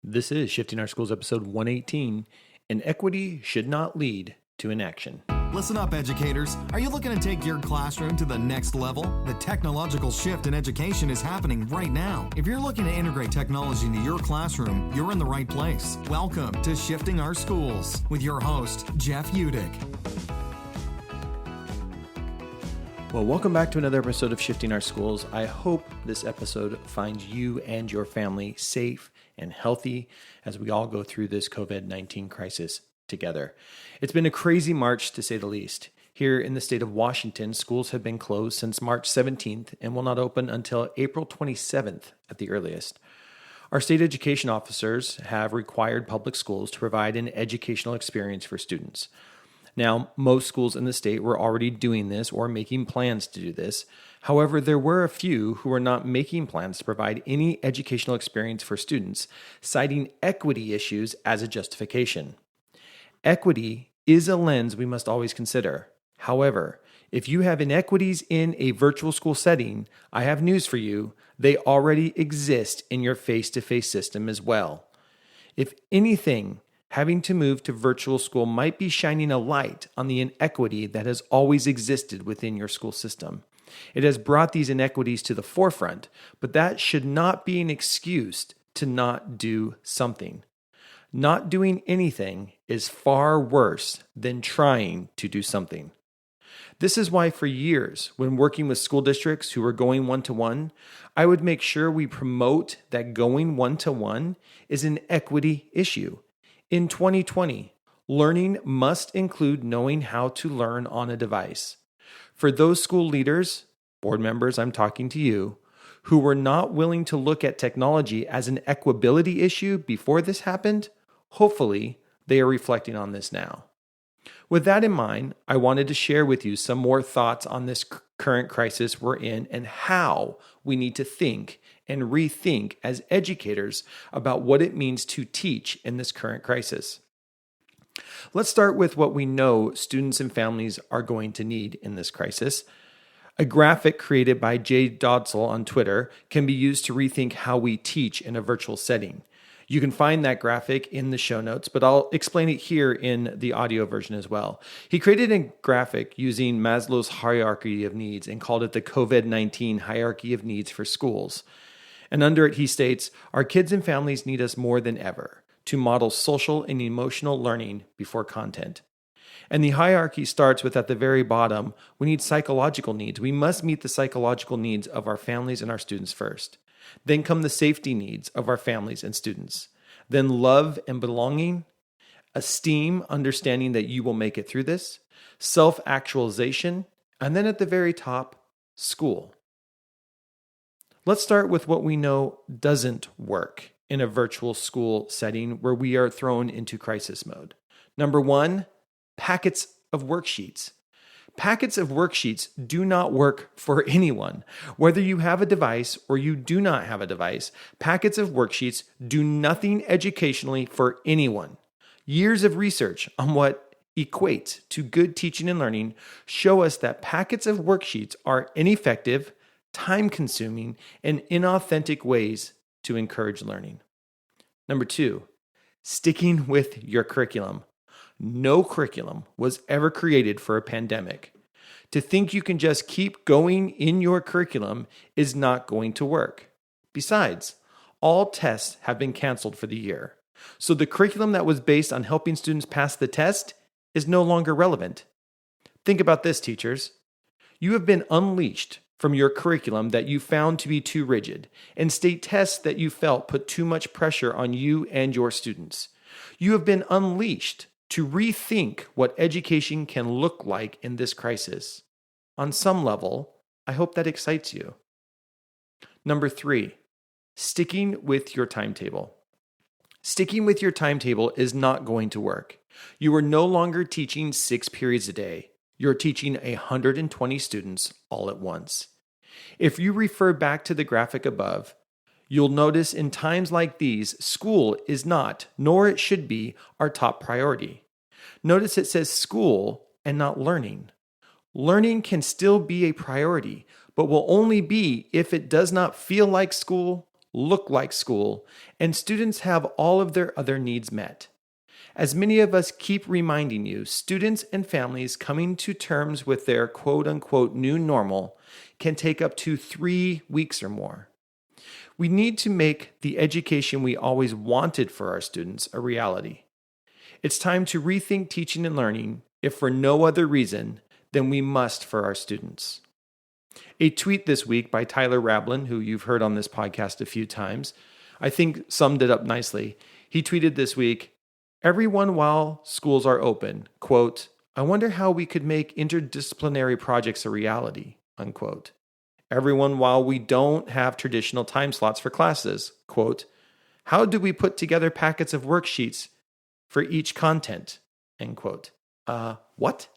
This is Shifting Our Schools, episode 118. Inequity should not lead to inaction. Listen up, educators. Are you looking to take your classroom to the next level? The technological shift in education is happening right now. If you're looking to integrate technology into your classroom, you're in the right place. Welcome to Shifting Our Schools with your host, Jeff Udick. Well, welcome back to another episode of Shifting Our Schools. I hope this episode finds you and your family safe and healthy as we all go through this COVID-19 crisis together. It's been a crazy March, to say the least. Here in the state of Washington, schools have been closed since March 17th and will not open until April 27th at the earliest. Our state education officers have required public schools to provide an educational experience for students. Now, most schools in the state were already doing this or making plans to do this. However, there were a few who were not making plans to provide any educational experience for students, citing equity issues as a justification. Equity is a lens we must always consider. However, if you have inequities in a virtual school setting, I have news for you. They already exist in your face-to-face system as well. If anything, having to move to virtual school might be shining a light on the inequity that has always existed within your school system. It has brought these inequities to the forefront, but that should not be an excuse to not do something. Not doing anything is far worse than trying to do something. This is why for years, when working with school districts who were going one-to-one, I would make sure we promote that going one-to-one is an equity issue. In 2020, learning must include knowing how to learn on a device. For those school leaders, board members, I'm talking to you, who were not willing to look at technology as an equability issue before this happened, hopefully they are reflecting on this now. With that in mind, I wanted to share with you some more thoughts on this current crisis we're in and how we need to think and rethink as educators about what it means to teach in this current crisis. Let's start with what we know students and families are going to need in this crisis. A graphic created by Jay Dodsall on Twitter can be used to rethink how we teach in a virtual setting. You can find that graphic in the show notes, but I'll explain it here in the audio version as well. He created a graphic using Maslow's hierarchy of needs and called it the COVID-19 hierarchy of needs for schools. And under it, he states, our kids and families need us more than ever to model social and emotional learning before content. And the hierarchy starts with at the very bottom, we need psychological needs. We must meet the psychological needs of our families and our students first. Then come the safety needs of our families and students. Then love and belonging, esteem, understanding that you will make it through this, self-actualization, and then at the very top, school. Let's start with what we know doesn't work in a virtual school setting where we are thrown into crisis mode. Number one, packets of worksheets. Packets of worksheets do not work for anyone. Whether you have a device or you do not have a device, packets of worksheets do nothing educationally for anyone. Years of research on what equates to good teaching and learning show us that packets of worksheets are ineffective, time-consuming, and inauthentic ways to encourage learning. Number two, sticking with your curriculum. No curriculum was ever created for a pandemic. To think you can just keep going in your curriculum is not going to work. Besides, all tests have been canceled for the year. So the curriculum that was based on helping students pass the test is no longer relevant. Think about this, teachers. You have been unleashed from your curriculum that you found to be too rigid and state tests that you felt put too much pressure on you and your students. You have been unleashed to rethink what education can look like in this crisis. On some level, I hope that excites you. Number three, sticking with your timetable. Sticking with your timetable is not going to work. You are no longer teaching 6 periods a day. You're teaching 120 students all at once. If you refer back to the graphic above, you'll notice in times like these, school is not, nor it should be, our top priority. Notice it says school and not learning. Learning can still be a priority, but will only be if it does not feel like school look like school, and students have all of their other needs met. As many of us keep reminding you, students and families coming to terms with their quote-unquote new normal can take up to 3 weeks or more. We need to make the education we always wanted for our students a reality. It's time to rethink teaching and learning, if for no other reason than we must for our students. A tweet this week by Tyler Rablin, who you've heard on this podcast a few times, I think summed it up nicely. He tweeted this week, "Everyone while schools are open, quote, I wonder how we could make interdisciplinary projects a reality, unquote. Everyone while we don't have traditional time slots for classes, quote, how do we put together packets of worksheets for each content, end quote. What?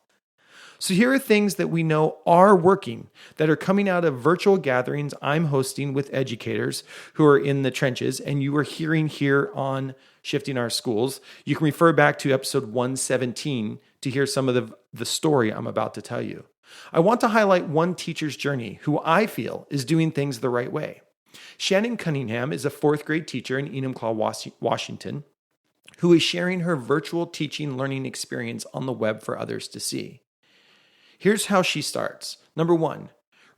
So here are things that we know are working, that are coming out of virtual gatherings I'm hosting with educators who are in the trenches, and you are hearing here on Shifting Our Schools. You can refer back to episode 117 to hear some of the story I'm about to tell you. I want to highlight one teacher's journey who I feel is doing things the right way. Shannon Cunningham is a 4th grade teacher in Enumclaw, Washington, who is sharing her virtual teaching learning experience on the web for others to see. Here's how she starts. Number 1,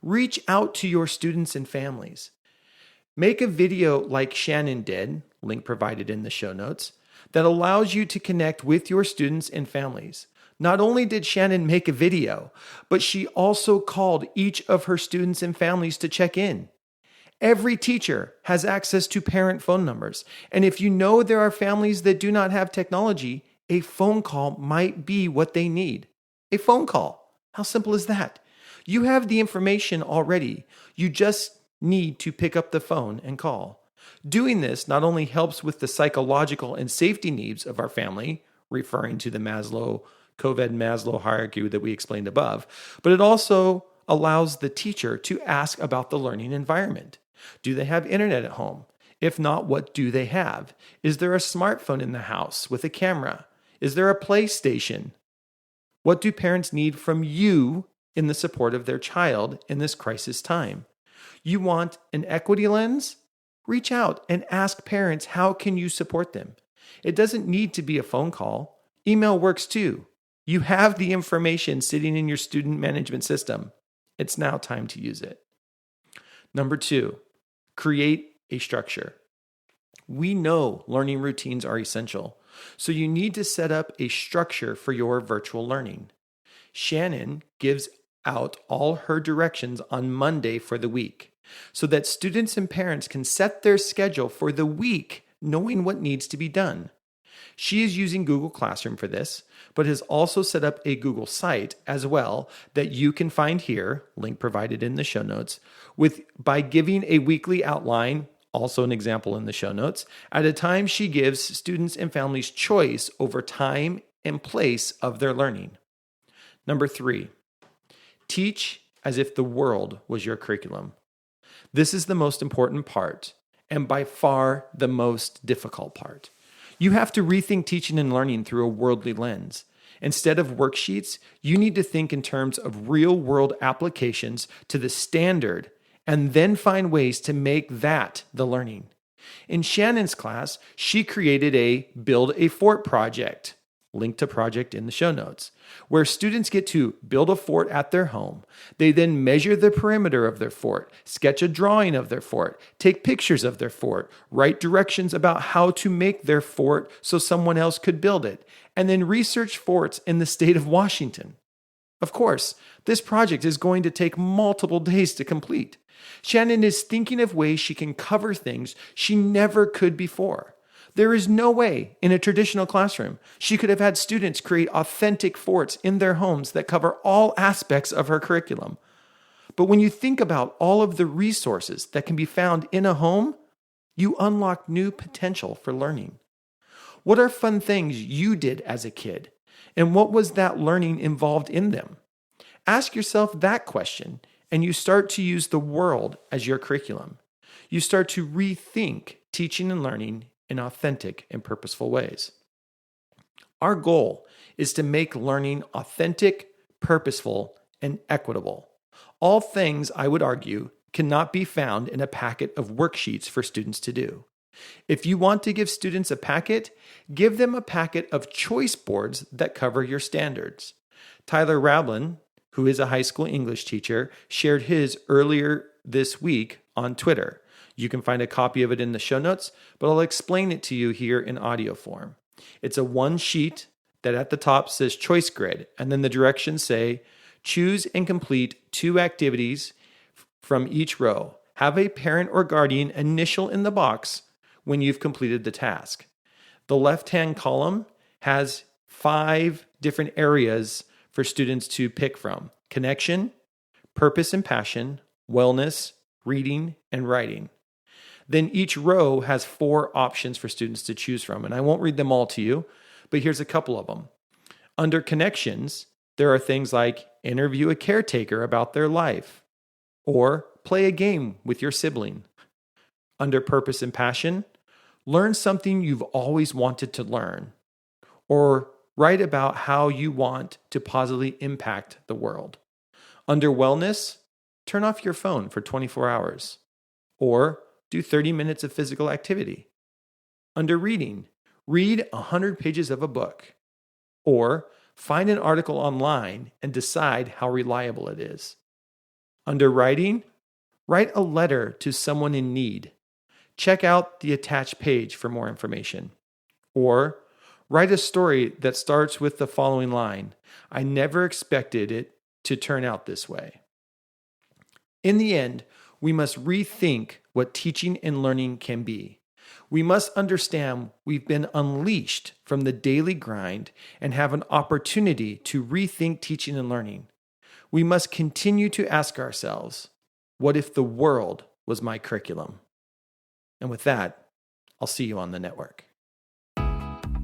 reach out to your students and families. Make a video like Shannon did, link provided in the show notes, that allows you to connect with your students and families. Not only did Shannon make a video, but she also called each of her students and families to check in. Every teacher has access to parent phone numbers, and if you know there are families that do not have technology, a phone call might be what they need. A phone call. How simple is that? You have the information already. You just need to pick up the phone and call. Doing this not only helps with the psychological and safety needs of our family, referring to the COVID-Maslow hierarchy that we explained above, but it also allows the teacher to ask about the learning environment. Do they have internet at home? If not, what do they have? Is there a smartphone in the house with a camera? Is there a PlayStation? What do parents need from you in the support of their child in this crisis time? You want an equity lens? Reach out and ask parents, how can you support them? It doesn't need to be a phone call. Email works too. You have the information sitting in your student management system. It's now time to use it. Number 2, create a structure. We know learning routines are essential, so you need to set up a structure for your virtual learning. Shannon gives out all her directions on Monday for the week, so that students and parents can set their schedule for the week, knowing what needs to be done. She is using Google Classroom for this, but has also set up a Google site as well that you can find here, link provided in the show notes, by giving a weekly outline, also an example in the show notes, at a time she gives students and families choice over time and place of their learning. Number 3, teach as if the world was your curriculum. This is the most important part, and by far the most difficult part. You have to rethink teaching and learning through a worldly lens. Instead of worksheets, you need to think in terms of real-world applications to the standard and then find ways to make that the learning. In Shannon's class, she created a Build a Fort project, link to project in the show notes, where students get to build a fort at their home. They then measure the perimeter of their fort, sketch a drawing of their fort, take pictures of their fort, write directions about how to make their fort so someone else could build it, and then research forts in the state of Washington. Of course, this project is going to take multiple days to complete. Shannon is thinking of ways she can cover things she never could before. There is no way in a traditional classroom she could have had students create authentic forts in their homes that cover all aspects of her curriculum. But when you think about all of the resources that can be found in a home, you unlock new potential for learning. What are fun things you did as a kid? And what was that learning involved in them? Ask yourself that question, and you start to use the world as your curriculum. You start to rethink teaching and learning in authentic and purposeful ways. Our goal is to make learning authentic, purposeful, and equitable. All things, I would argue, cannot be found in a packet of worksheets for students to do. If you want to give students a packet, give them a packet of choice boards that cover your standards. Tyler Rablin, who is a high school English teacher, shared his earlier this week on Twitter. You can find a copy of it in the show notes, but I'll explain it to you here in audio form. It's a one sheet that at the top says choice grid, and then the directions say, choose and complete 2 activities from each row. Have a parent or guardian initial in the box when you've completed the task. The left-hand column has 5 different areas for students to pick from: connection, purpose and passion, wellness, reading, and writing. Then each row has 4 options for students to choose from, and I won't read them all to you, but here's a couple of them. Under connections, there are things like interview a caretaker about their life, or play a game with your sibling. Under purpose and passion, learn something you've always wanted to learn, or write about how you want to positively impact the world. Under wellness, turn off your phone for 24 hours, or do 30 minutes of physical activity. Under reading, read 100 pages of a book, or find an article online and decide how reliable it is. Under writing, write a letter to someone in need. Check out the attached page for more information. Or write a story that starts with the following line: I never expected it to turn out this way. In the end, we must rethink what teaching and learning can be. We must understand we've been unleashed from the daily grind and have an opportunity to rethink teaching and learning. We must continue to ask ourselves, what if the world was my curriculum? And with that, I'll see you on the network.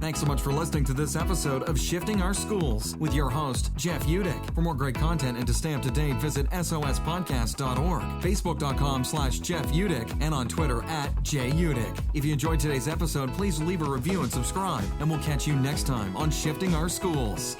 Thanks so much for listening to this episode of Shifting Our Schools with your host, Jeff Udick. For more great content and to stay up to date, visit sospodcast.org, facebook.com/Jeff Udick, and on Twitter @JUdick. If you enjoyed today's episode, please leave a review and subscribe, and we'll catch you next time on Shifting Our Schools.